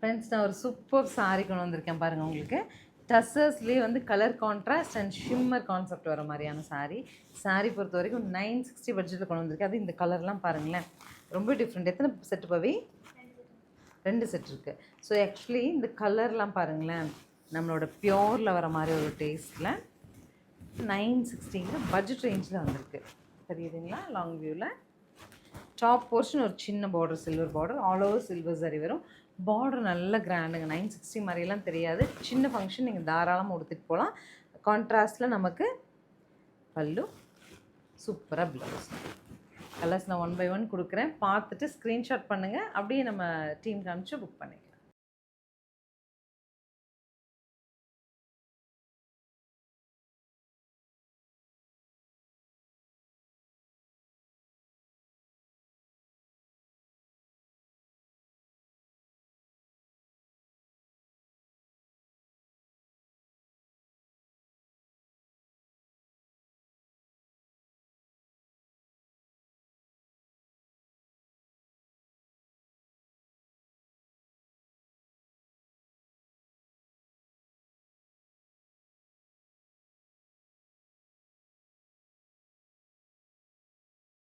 Friends நான் ஒரு super sari கொண்டு வந்திருக்கேன் பாருங்கள். உங்களுக்கு டசர்ஸ்லேயே வந்து colour contrast and shimmer concept வர மாதிரியான சாரீ பொறுத்த வரைக்கும் 960 பட்ஜெட்டில் கொண்டு வந்திருக்கேன். அது இந்த கலர்லாம் பாருங்களேன், ரொம்ப டிஃப்ரெண்ட். எத்தனை செட்டு பவி? 2 செட் இருக்குது. ஸோ ஆக்சுவலி இந்த கலர்லாம் பாருங்களேன், நம்மளோட பியோரில் வர மாதிரி ஒரு டேஸ்ட்டில் 960 பட்ஜெட் ரேஞ்சில் வந்திருக்கு. தெரியுதுங்களா? லாங் வியூவில் டாப் போர்ஷன் ஒரு சின்ன border, silver border, all over silver சரி வரும். பார்டர் நல்ல கிராண்டுங்க, 960 மாதிரிலாம் தெரியாது. சின்ன ஃபங்க்ஷன் நீங்கள் தாராளமாக உடுத்திட்டு போகலாம். கான்ட்ராஸ்டில் நமக்கு பல்லு, சூப்பராக ப்ளவுஸ். கலர்ஸ் நான் 1 by 1 கொடுக்குறேன். பார்த்துட்டு ஸ்க்ரீன்ஷாட் பண்ணுங்கள், அப்படியே நம்ம டீம் காமிச்சு புக் பண்ணிக்கலாம்.